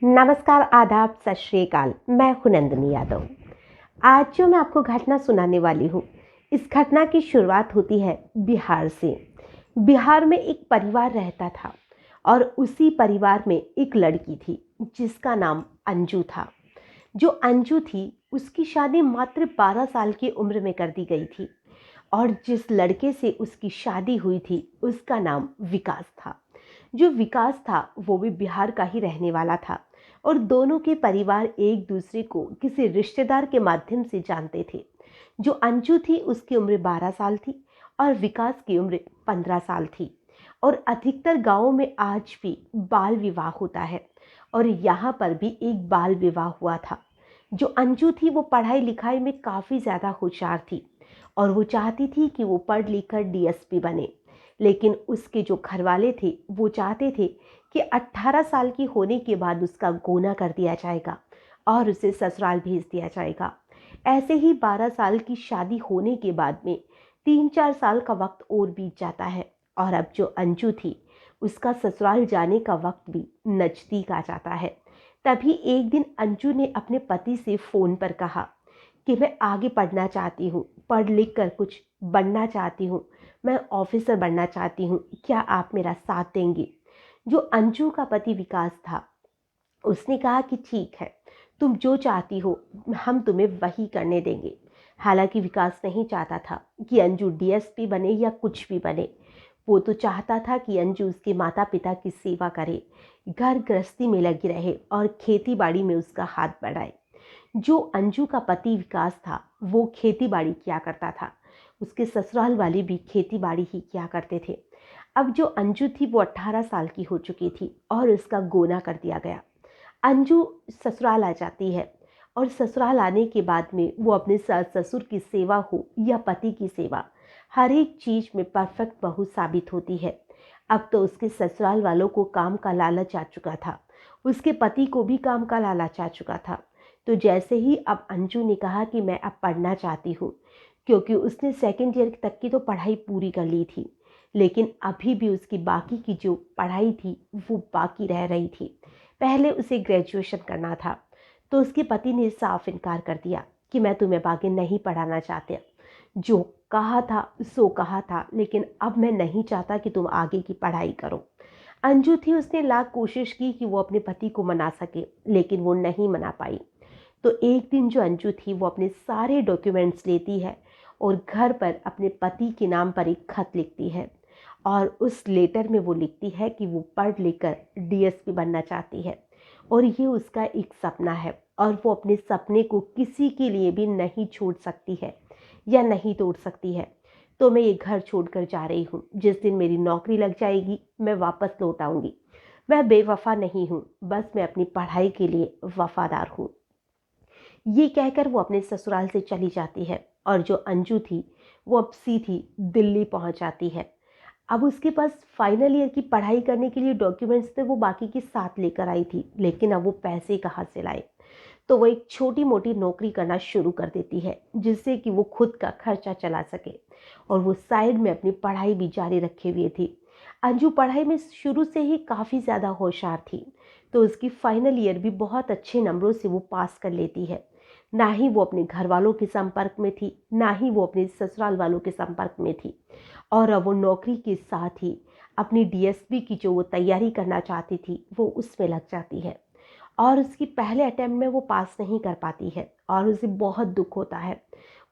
नमस्कार, आदाब, सत श्री अकाल। मैं हूं नंदिनी यादव। आज जो मैं आपको घटना सुनाने वाली हूँ, इस घटना की शुरुआत होती है बिहार से। बिहार में एक परिवार रहता था और उसी परिवार में एक लड़की थी जिसका नाम अंजू था। जो अंजू थी उसकी शादी मात्र 12 साल की उम्र में कर दी गई थी और जिस लड़के से उसकी शादी हुई थी उसका नाम विकास था। जो विकास था वो भी बिहार का ही रहने वाला था और दोनों के परिवार एक दूसरे को किसी रिश्तेदार के माध्यम से जानते थे। जो अंजू थी उसकी उम्र 12 साल थी और विकास की उम्र 15 साल थी। और अधिकतर गांवों में आज भी बाल विवाह होता है और यहाँ पर भी एक बाल विवाह हुआ था। जो अंजू थी वो पढ़ाई लिखाई में काफ़ी ज़्यादा होशियार थी और वो चाहती थी कि वो पढ़ लिख कर डीएसपी बने। लेकिन उसके जो घरवाले थे वो चाहते थे कि 18 साल की होने के बाद उसका गोना कर दिया जाएगा और उसे ससुराल भेज दिया जाएगा। ऐसे ही 12 साल की शादी होने के बाद में 3-4 साल का वक्त और बीत जाता है और अब जो अंजू थी उसका ससुराल जाने का वक्त भी नज़दीक आ जाता है। तभी एक दिन अंजू ने अपने पति से फ़ोन पर कहा कि मैं आगे पढ़ना चाहती हूँ, पढ़ लिख कर कुछ बनना चाहती हूँ, मैं ऑफिसर बनना चाहती हूँ, क्या आप मेरा साथ देंगे? जो अंजू का पति विकास था उसने कहा कि ठीक है, तुम जो चाहती हो हम तुम्हें वही करने देंगे। हालांकि विकास नहीं चाहता था कि अंजू डीएसपी बने या कुछ भी बने। वो तो चाहता था कि अंजू उसके माता पिता की सेवा करे, घर गृहस्थी में लगी रहे और खेती बाड़ी में उसका हाथ बढ़ाए। जो अंजू का पति विकास था वो खेती बाड़ी किया करता था, उसके ससुराल वाले भी खेती बाड़ी ही किया करते थे। अब जो अंजू थी वो 18 साल की हो चुकी थी और उसका गोना कर दिया गया। अंजू ससुराल आ जाती है और ससुराल आने के बाद में वो अपने सास ससुर की सेवा हो या पति की सेवा, हर एक चीज़ में परफेक्ट बहू साबित होती है। अब तो उसके ससुराल वालों को काम का लालच आ चुका था, उसके पति को भी काम का लालच आ चुका था। तो जैसे ही अब अंजू ने कहा कि मैं अब पढ़ना चाहती हूँ, क्योंकि उसने सेकेंड ईयर तक की तो पढ़ाई पूरी कर ली थी, लेकिन अभी भी उसकी बाकी की जो पढ़ाई थी वो बाकी रह रही थी। पहले उसे ग्रेजुएशन करना था। तो उसके पति ने साफ इनकार कर दिया कि मैं तुम्हें आगे नहीं पढ़ाना चाहते। जो कहा था सो कहा था, लेकिन अब मैं नहीं चाहता कि तुम आगे की पढ़ाई करो। अंजू थी, उसने लाख कोशिश की कि वो अपने पति को मना सके, लेकिन वो नहीं मना पाई। तो एक दिन जो अंजू थी वो अपने सारे डॉक्यूमेंट्स लेती है और घर पर अपने पति के नाम पर एक खत लिखती है और उस लेटर में वो लिखती है कि वो पढ़ लिख कर डीएसपी बनना चाहती है और ये उसका एक सपना है और वो अपने सपने को किसी के लिए भी नहीं छोड़ सकती है या नहीं तोड़ सकती है। तो मैं ये घर छोड़कर जा रही हूँ, जिस दिन मेरी नौकरी लग जाएगी मैं वापस लौट आऊँगी। मैं बेवफा नहीं हूँ, बस मैं अपनी पढ़ाई के लिए वफादार हूँ। ये कहकर वो अपने ससुराल से चली जाती है और जो अंजू थी वो अब सीधी दिल्ली पहुंच जाती है। अब उसके पास फाइनल ईयर की पढ़ाई करने के लिए डॉक्यूमेंट्स थे, वो बाकी के साथ लेकर आई थी, लेकिन अब वो पैसे कहाँ से लाए? तो वो एक छोटी मोटी नौकरी करना शुरू कर देती है जिससे कि वो खुद का खर्चा चला सके और वो साइड में अपनी पढ़ाई भी जारी रखे हुए थी। अंजू पढ़ाई में शुरू से ही काफ़ी ज़्यादा होशियार थी, तो उसकी फाइनल ईयर भी बहुत अच्छे नंबरों से वो पास कर लेती है। ना ही वो अपने घर वालों के संपर्क में थी, ना ही वो अपने ससुराल वालों के संपर्क में थी और अब वो नौकरी के साथ ही अपनी डीएसपी की जो वो तैयारी करना चाहती थी वो उसमें लग जाती है और उसकी पहले अटेम्प्ट में वो पास नहीं कर पाती है और उसे बहुत दुख होता है।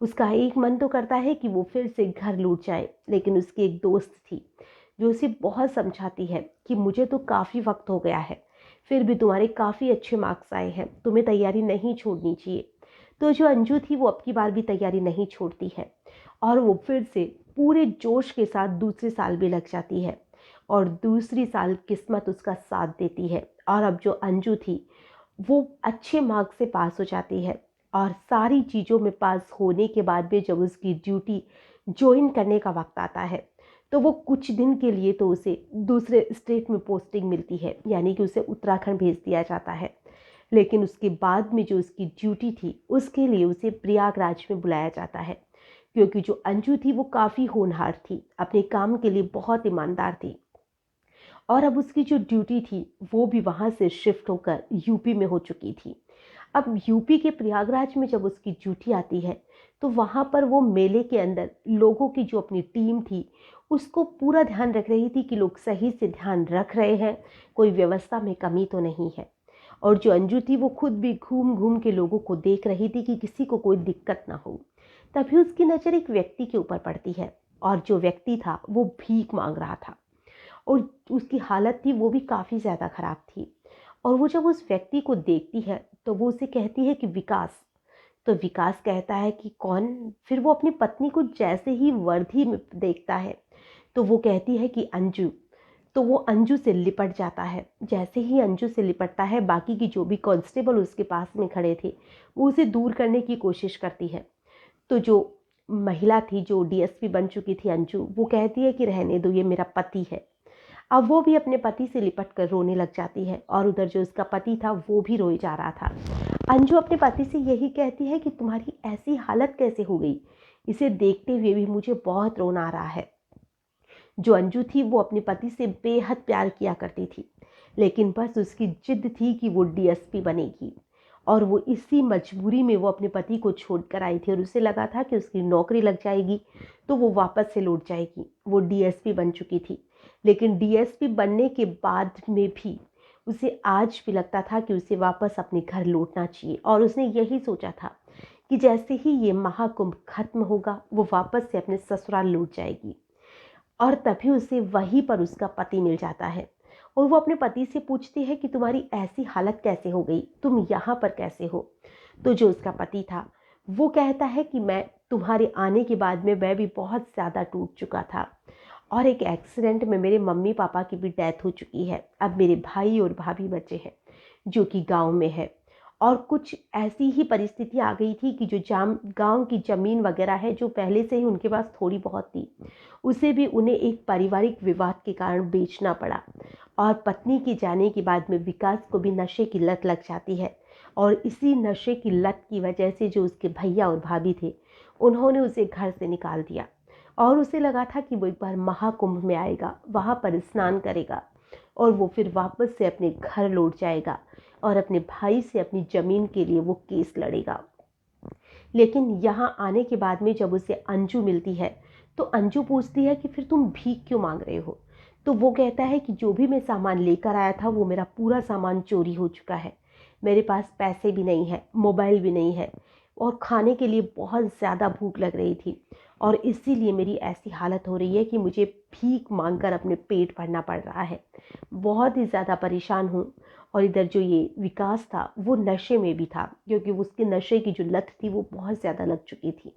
उसका एक मन तो करता है कि वो फिर से घर लौट जाए, लेकिन उसकी एक दोस्त थी जो उसे बहुत समझाती है कि मुझे तो काफ़ी वक्त हो गया है, फिर भी तुम्हारे काफ़ी अच्छे मार्क्स आए हैं, तुम्हें तैयारी नहीं छोड़नी चाहिए। तो जो अंजू थी वो अब की बार भी तैयारी नहीं छोड़ती है और वो फिर से पूरे जोश के साथ दूसरे साल भी लग जाती है और दूसरी साल किस्मत उसका साथ देती है और अब जो अंजू थी वो अच्छे मार्क्स से पास हो जाती है और सारी चीज़ों में पास होने के बाद भी जब उसकी ड्यूटी ज्वाइन करने का वक्त आता है तो वो कुछ दिन के लिए तो उसे दूसरे स्टेट में पोस्टिंग मिलती है, यानी कि उसे उत्तराखंड भेज दिया जाता है। लेकिन उसके बाद में जो उसकी ड्यूटी थी उसके लिए उसे प्रयागराज में बुलाया जाता है, क्योंकि जो अंजू थी वो काफ़ी होनहार थी, अपने काम के लिए बहुत ईमानदार थी और अब उसकी जो ड्यूटी थी वो भी वहाँ से शिफ्ट होकर यूपी में हो चुकी थी। अब यूपी के प्रयागराज में जब उसकी ड्यूटी आती है तो वहाँ पर वो मेले के अंदर लोगों की जो अपनी टीम थी उसको पूरा ध्यान रख रही थी कि लोग सही से ध्यान रख रहे हैं, कोई व्यवस्था में कमी तो नहीं है। और जो अंजू थी वो खुद भी घूम घूम के लोगों को देख रही थी कि किसी को कोई दिक्कत ना हो। तभी उसकी नज़र एक व्यक्ति के ऊपर पड़ती है और जो व्यक्ति था वो भीख मांग रहा था और उसकी हालत थी वो भी काफ़ी ज़्यादा ख़राब थी। और वो जब उस व्यक्ति को देखती है तो वो उसे कहती है कि विकास। तो विकास कहता है कि कौन? फिर वो अपनी पत्नी को जैसे ही वर्दी में देखता है तो वो कहती है कि अंजू। तो वो अंजू से लिपट जाता है। जैसे ही अंजू से लिपटता है बाकी की जो भी कांस्टेबल उसके पास में खड़े थे वो उसे दूर करने की कोशिश करती है। तो जो महिला थी जो डीएसपी बन चुकी थी अंजू, वो कहती है कि रहने दो, ये मेरा पति है। अब वो भी अपने पति से लिपट कर रोने लग जाती है और उधर जो उसका पति था वो भी रोए जा रहा था। अंजू अपने पति से यही कहती है कि तुम्हारी ऐसी हालत कैसे हो गई, इसे देखते हुए भी मुझे बहुत रोना आ रहा है। जो अंजू थी वो अपने पति से बेहद प्यार किया करती थी, लेकिन बस उसकी जिद थी कि वो डीएसपी बनेगी और वो इसी मजबूरी में वो अपने पति को छोड़कर आई थी और उसे लगा था कि उसकी नौकरी लग जाएगी तो वो वापस से लौट जाएगी। वो डीएसपी बन चुकी थी, लेकिन डीएसपी बनने के बाद में भी उसे आज भी लगता था कि उसे वापस अपने घर लौटना चाहिए और उसने यही सोचा था कि जैसे ही ये महाकुंभ खत्म होगा वो वापस से अपने ससुराल लौट जाएगी। और तभी उसे वहीं पर उसका पति मिल जाता है और वो अपने पति से पूछती है कि तुम्हारी ऐसी हालत कैसे हो गई, तुम यहाँ पर कैसे हो? तो जो उसका पति था वो कहता है कि मैं तुम्हारे आने के बाद में मैं भी बहुत ज़्यादा टूट चुका था और एक एक्सीडेंट में मेरे मम्मी पापा की भी डेथ हो चुकी है। अब मेरे भाई और भाभी बचे हैं जो कि गांव में है और कुछ ऐसी ही परिस्थिति आ गई थी कि जो गांव की ज़मीन वगैरह है जो पहले से ही उनके पास थोड़ी बहुत थी उसे भी उन्हें एक पारिवारिक विवाद के कारण बेचना पड़ा। और पत्नी के जाने के बाद में विकास को भी नशे की लत लग जाती है और इसी नशे की लत की वजह से जो उसके भैया और भाभी थे उन्होंने उसे घर से निकाल दिया और उसे लगा था कि वो एक बार महाकुंभ में आएगा, वहाँ पर स्नान करेगा और वो फिर वापस से अपने घर लौट जाएगा और अपने भाई से अपनी ज़मीन के लिए वो केस लड़ेगा। लेकिन यहाँ आने के बाद में जब उसे अंजू मिलती है तो अंजू पूछती है कि फिर तुम भीख क्यों मांग रहे हो? तो वो कहता है कि जो भी मैं सामान लेकर आया था वो मेरा पूरा सामान चोरी हो चुका है, मेरे पास पैसे भी नहीं है, मोबाइल भी नहीं है और खाने के लिए बहुत ज़्यादा भूख लग रही थी और इसीलिए मेरी ऐसी हालत हो रही है कि मुझे भीख मांगकर अपने पेट भरना पड़ रहा है। बहुत ही ज़्यादा परेशान हूँ। और इधर जो ये विकास था वो नशे में भी था क्योंकि उसके नशे की जो लत थी वो बहुत ज़्यादा लग चुकी थी।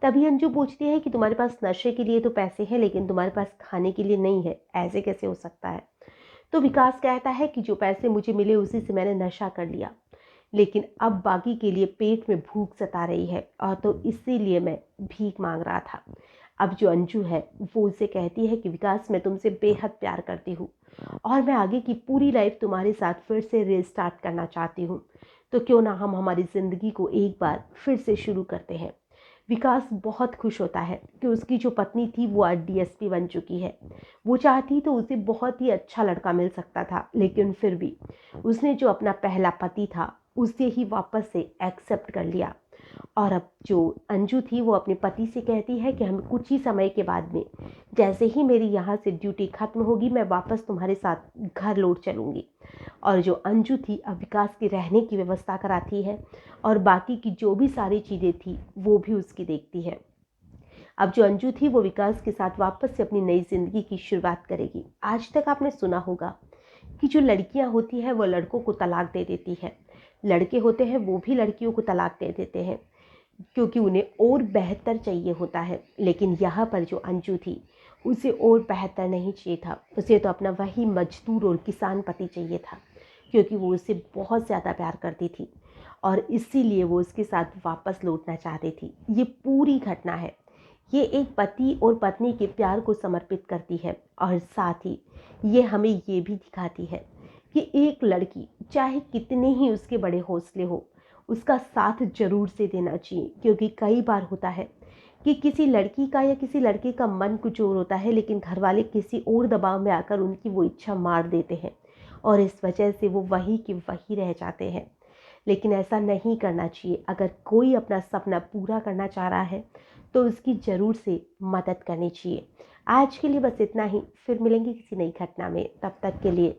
तभी अंजू पूछती है कि तुम्हारे पास नशे के लिए तो पैसे हैं लेकिन तुम्हारे पास खाने के लिए नहीं है, ऐसे कैसे हो सकता है? तो विकास कहता है कि जो पैसे मुझे मिले उसी से मैंने नशा कर लिया, लेकिन अब बाकी के लिए पेट में भूख सता रही है और तो इसीलिए मैं भीख मांग रहा था। अब जो अंजू है वो उसे कहती है कि विकास मैं तुमसे बेहद प्यार करती हूँ और मैं आगे की पूरी लाइफ तुम्हारे साथ फिर से रीस्टार्ट करना चाहती हूँ, तो क्यों ना हम हमारी ज़िंदगी को एक बार फिर से शुरू करते हैं। विकास बहुत खुश होता है कि उसकी जो पत्नी थी वो आज डीएसपी बन चुकी है। वो चाहती तो उसे बहुत ही अच्छा लड़का मिल सकता था, लेकिन फिर भी उसने जो अपना पहला पति था उसे ही वापस से एक्सेप्ट कर लिया। और अब जो अंजू थी वो अपने पति से कहती है कि हम कुछ ही समय के बाद में जैसे ही मेरी यहाँ से ड्यूटी ख़त्म होगी मैं वापस तुम्हारे साथ घर लौट चलूँगी। और जो अंजू थी अब विकास की रहने की व्यवस्था कराती है और बाकी की जो भी सारी चीज़ें थी वो भी उसकी देखती है। अब जो अंजू थी वो विकास के साथ वापस से अपनी नई ज़िंदगी की शुरुआत करेगी। आज तक आपने सुना होगा कि जो लड़कियां होती हैं वो लड़कों को तलाक दे देती है, लड़के होते हैं वो भी लड़कियों को तलाक दे देते हैं क्योंकि उन्हें और बेहतर चाहिए होता है। लेकिन यहाँ पर जो अंजू थी उसे और बेहतर नहीं चाहिए था, उसे तो अपना वही मजदूर और किसान पति चाहिए था क्योंकि वो उससे बहुत ज़्यादा प्यार करती थी और इसीलिए वो उसके साथ वापस लौटना चाहती थी। ये पूरी घटना है, ये एक पति और पत्नी के प्यार को समर्पित करती है और साथ ही ये हमें ये भी दिखाती है कि एक लड़की चाहे कितने ही उसके बड़े हौसले हो उसका साथ जरूर से देना चाहिए। क्योंकि कई बार होता है कि किसी लड़की का या किसी लड़के का मन कुछ और होता है, लेकिन घर वाले किसी और दबाव में आकर उनकी वो इच्छा मार देते हैं और इस वजह से वो वही कि वही रह जाते हैं। लेकिन ऐसा नहीं करना चाहिए। अगर कोई अपना सपना पूरा करना चाह रहा है तो उसकी ज़रूर से मदद करनी चाहिए। आज के लिए बस इतना ही, फिर मिलेंगे किसी नई घटना में। तब तक के लिए